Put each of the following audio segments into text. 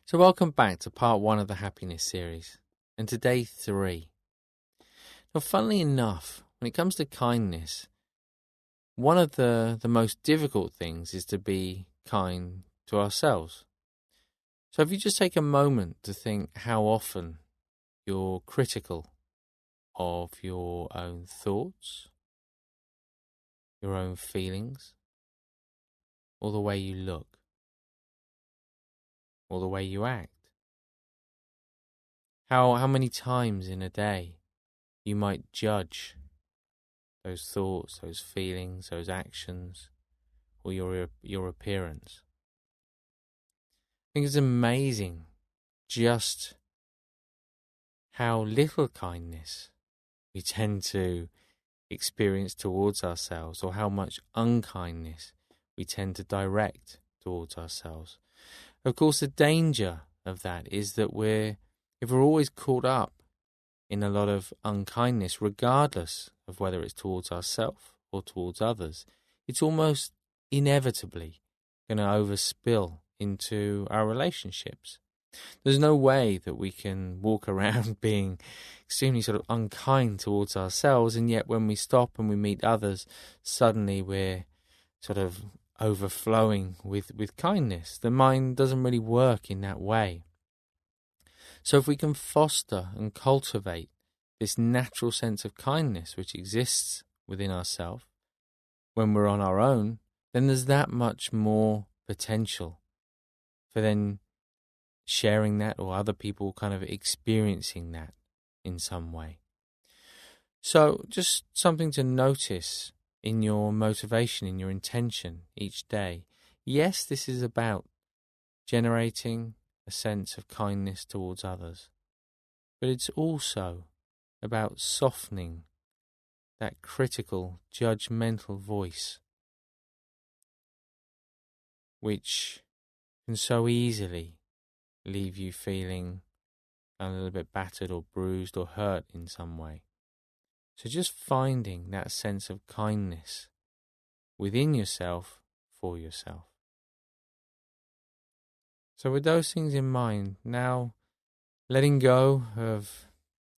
So welcome back to part 1 of the happiness series, and to day 3. Now, funnily enough, when it comes to kindness, one of the most difficult things is to be kind to ourselves. So if you just take a moment to think how often you're critical of your own thoughts, your own feelings, or the way you look, or the way you act. How many times in a day you might judge those thoughts, those feelings, those actions, or your appearance. I think it's amazing just how little kindness we tend to experience towards ourselves, or how much unkindness we tend to direct towards ourselves. Of course, the danger of that is that if we're always caught up in a lot of unkindness, regardless of whether it's towards ourselves or towards others, it's almost inevitably going to overspill into our relationships. There's no way that we can walk around being extremely sort of unkind towards ourselves, and yet when we stop and we meet others, suddenly we're sort of overflowing with kindness. The mind doesn't really work in that way. So if we can foster and cultivate this natural sense of kindness which exists within ourselves when we're on our own, then there's that much more potential for then sharing that, or other people kind of experiencing that in some way. So just something to notice in your motivation, in your intention each day. Yes, this is about generating a sense of kindness towards others, but it's also about softening that critical, judgmental voice which can so easily leave you feeling a little bit battered or bruised or hurt in some way. So just finding that sense of kindness within yourself for yourself. So with those things in mind, now letting go of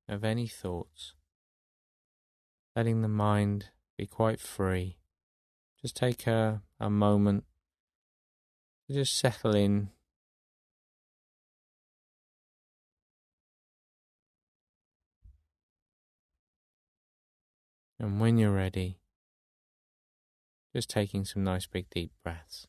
any thoughts, letting the mind be quite free. Just take a moment to just settle in. And when you're ready, just taking some nice big deep breaths.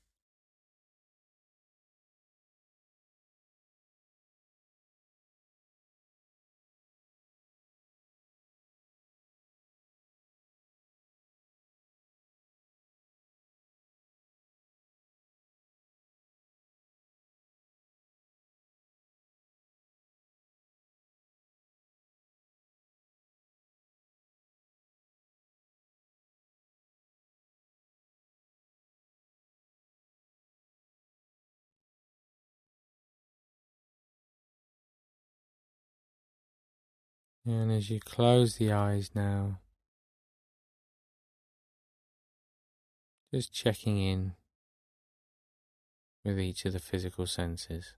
And as you close the eyes now, just checking in with each of the physical senses.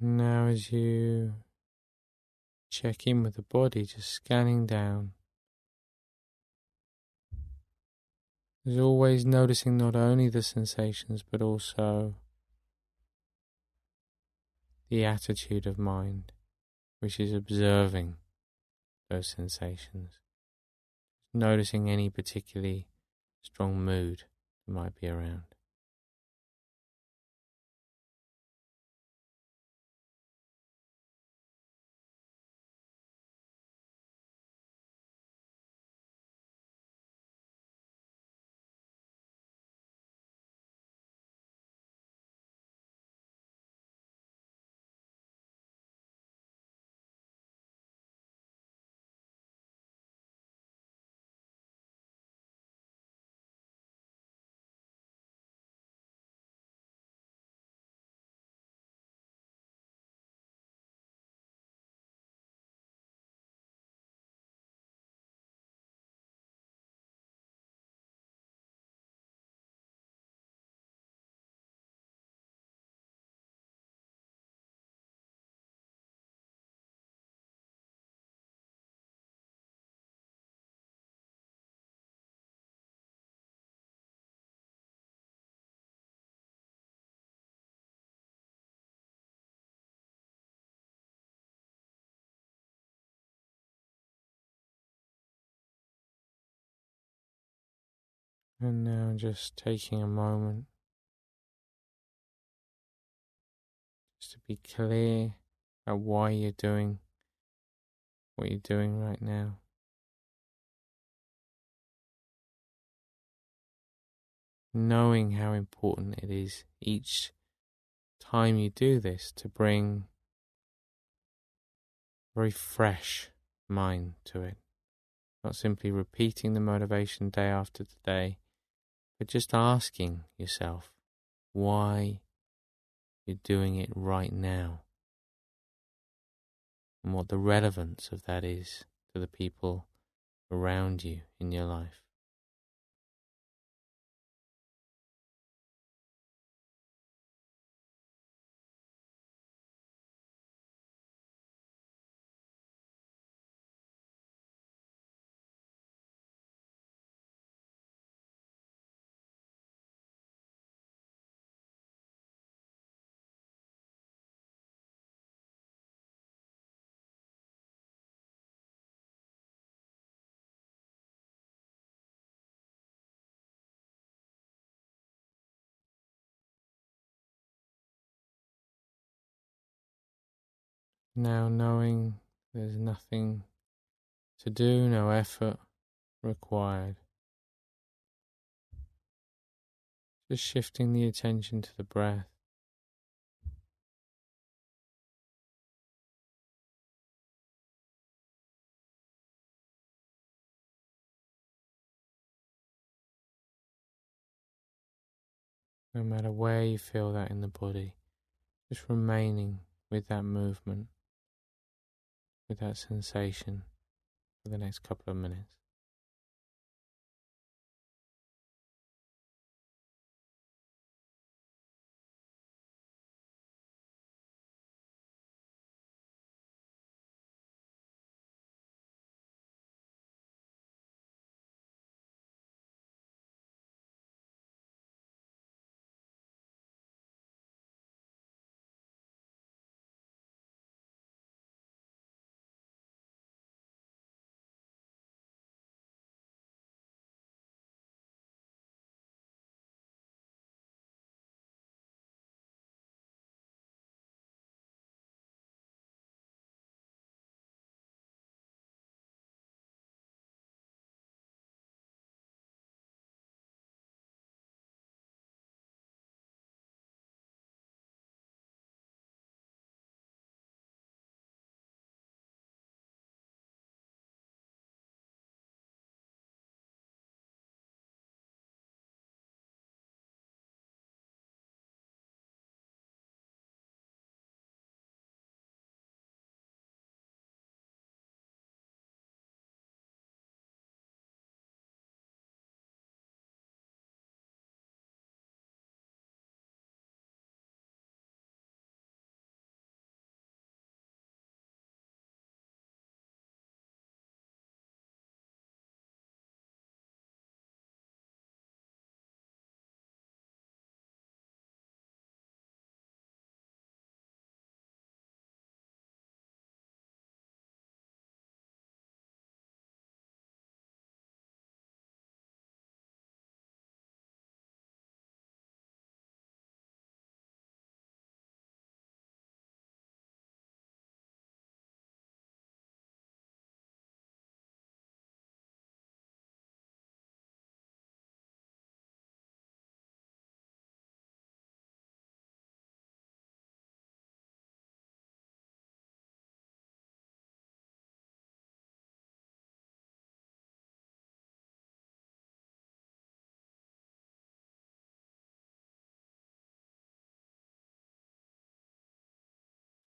Now as you check in with the body, just scanning down, as always noticing not only the sensations but also the attitude of mind, which is observing those sensations, noticing any particularly strong mood that might be around. And now just taking a moment just to be clear about why you're doing what you're doing right now. Knowing how important it is each time you do this to bring a very fresh mind to it. Not simply repeating the motivation day after day, but just asking yourself why you're doing it right now and what the relevance of that is to the people around you in your life. Now knowing there's nothing to do, no effort required. Just shifting the attention to the breath. No matter where you feel that in the body, just remaining with that movement, with that sensation for the next couple of minutes.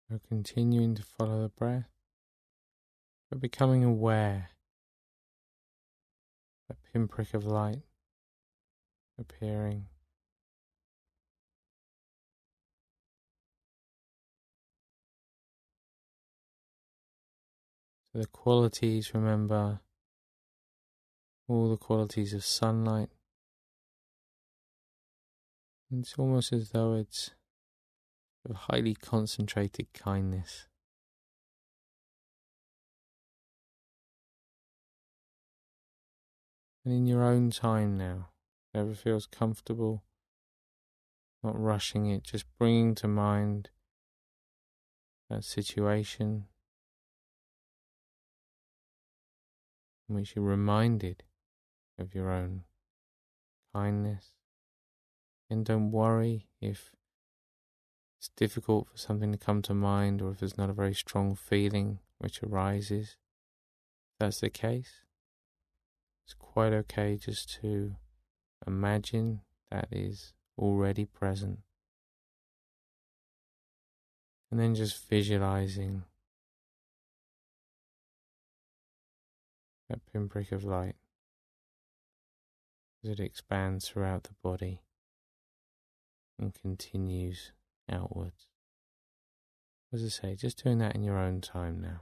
So continuing to follow the breath, but becoming aware, a pinprick of light appearing. So the qualities, remember, all the qualities of sunlight. It's almost as though it's of highly concentrated kindness. And in your own time now, whatever feels comfortable, not rushing it, just bringing to mind that situation in which you're reminded of your own kindness. And don't worry if it's difficult for something to come to mind, or if there's not a very strong feeling which arises. If that's the case, it's quite okay just to imagine that is already present. And then just visualizing that pinprick of light as it expands throughout the body and continues outwards. As I say, just doing that in your own time now.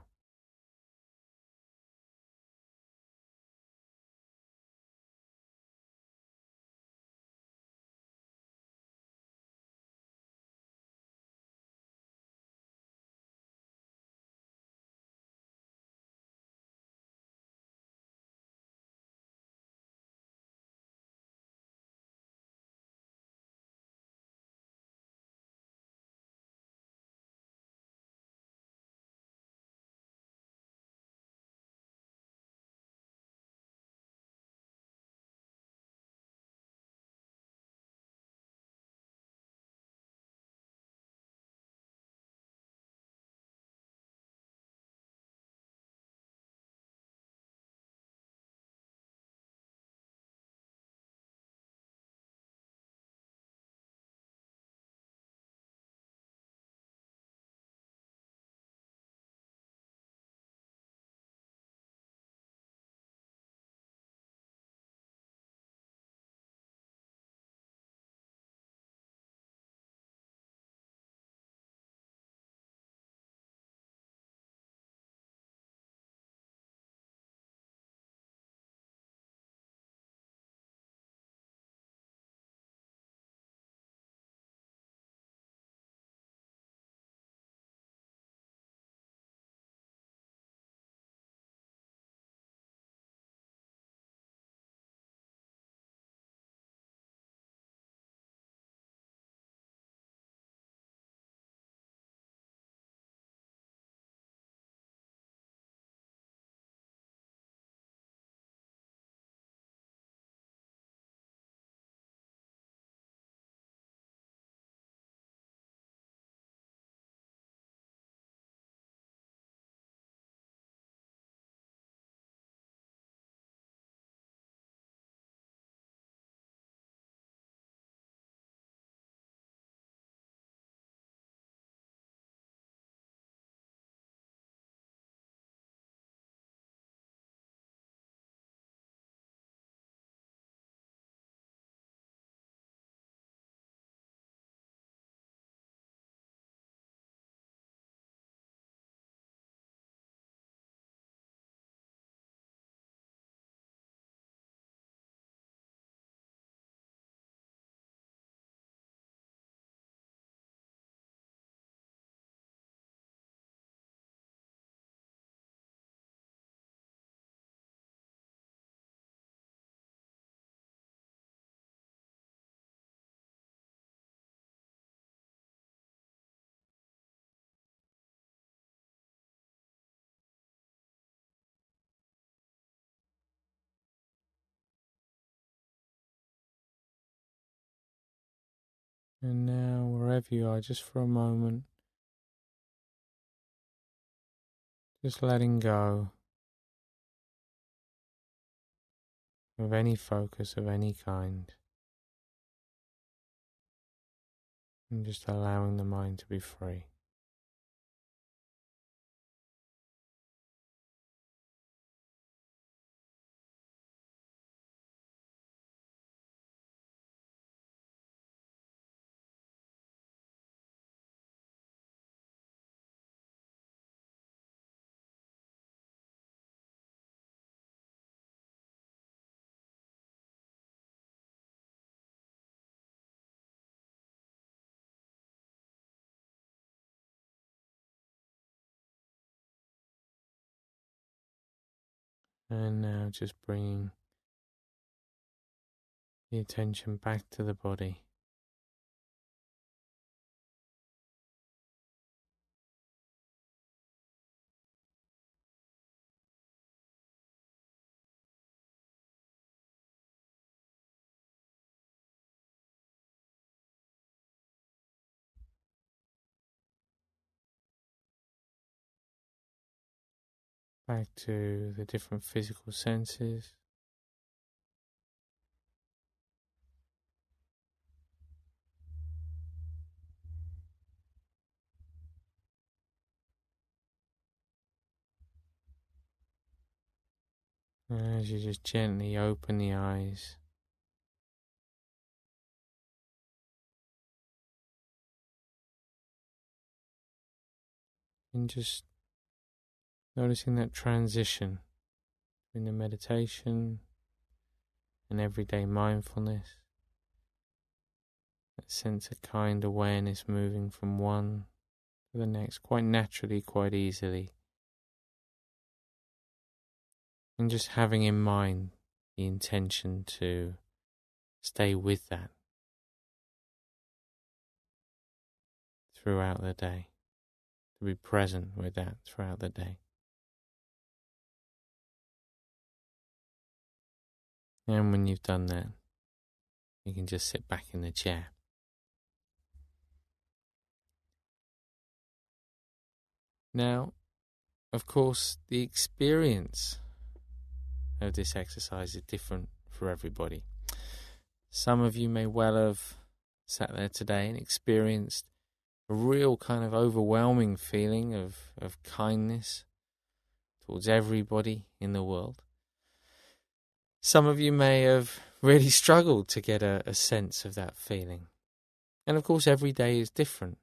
And now, wherever you are, just for a moment, just letting go of any focus of any kind, and just allowing the mind to be free. And now just bringing the attention back to the body. Back to the different physical senses. As you just gently open the eyes, and just noticing that transition between the meditation and everyday mindfulness, that sense of kind awareness moving from one to the next quite naturally, quite easily, and just having in mind the intention to stay with that throughout the day, to be present with that throughout the day. And when you've done that, you can just sit back in the chair. Now, of course, the experience of this exercise is different for everybody. Some of you may well have sat there today and experienced a real kind of overwhelming feeling of kindness towards everybody in the world. Some of you may have really struggled to get a sense of that feeling. And of course, every day is different.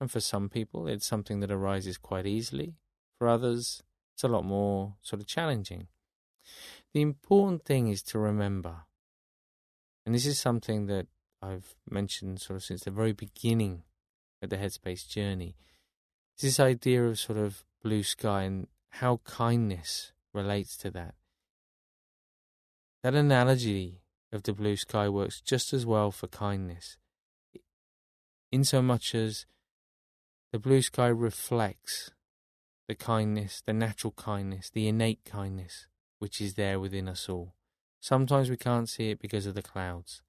And for some people, it's something that arises quite easily. For others, it's a lot more sort of challenging. The important thing is to remember, and this is something that I've mentioned sort of since the very beginning of the Headspace journey, is this idea of sort of blue sky and how kindness relates to that. That analogy of the blue sky works just as well for kindness, in so much as the blue sky reflects the kindness, the natural kindness, the innate kindness, which is there within us all. Sometimes we can't see it because of the clouds.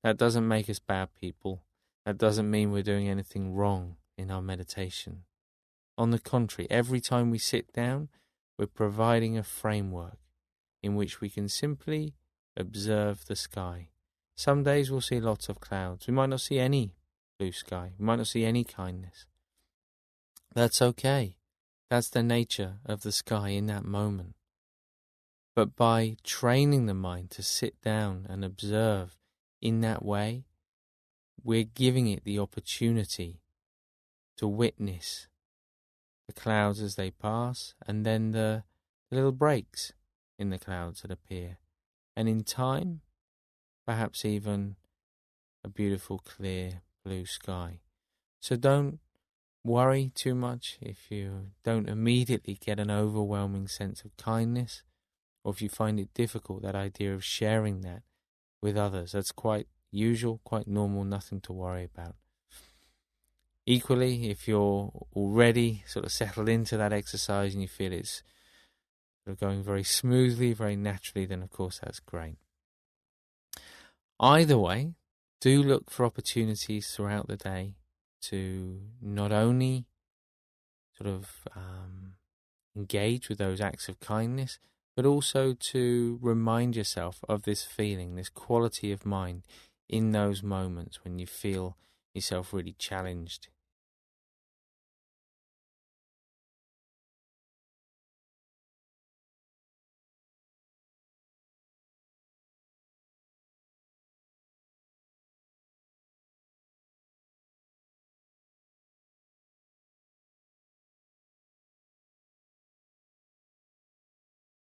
That doesn't make us bad people. That doesn't mean we're doing anything wrong in our meditation. On the contrary, every time we sit down, we're providing a framework in which we can simply observe the sky. Some days we'll see lots of clouds. We might not see any blue sky. We might not see any kindness. That's okay. That's the nature of the sky in that moment. But by training the mind to sit down and observe in that way, we're giving it the opportunity to witness the clouds as they pass, and then the little breaks in the clouds that appear. And in time, perhaps even a beautiful, clear blue sky. So don't worry too much if you don't immediately get an overwhelming sense of kindness, or if you find it difficult, that idea of sharing that with others. That's quite usual, quite normal, nothing to worry about. Equally, if you're already sort of settled into that exercise and you feel it's sort of going very smoothly, very naturally, then of course that's great. Either way, do look for opportunities throughout the day to not only sort of engage with those acts of kindness, but also to remind yourself of this feeling, this quality of mind in those moments when you feel yourself really challenged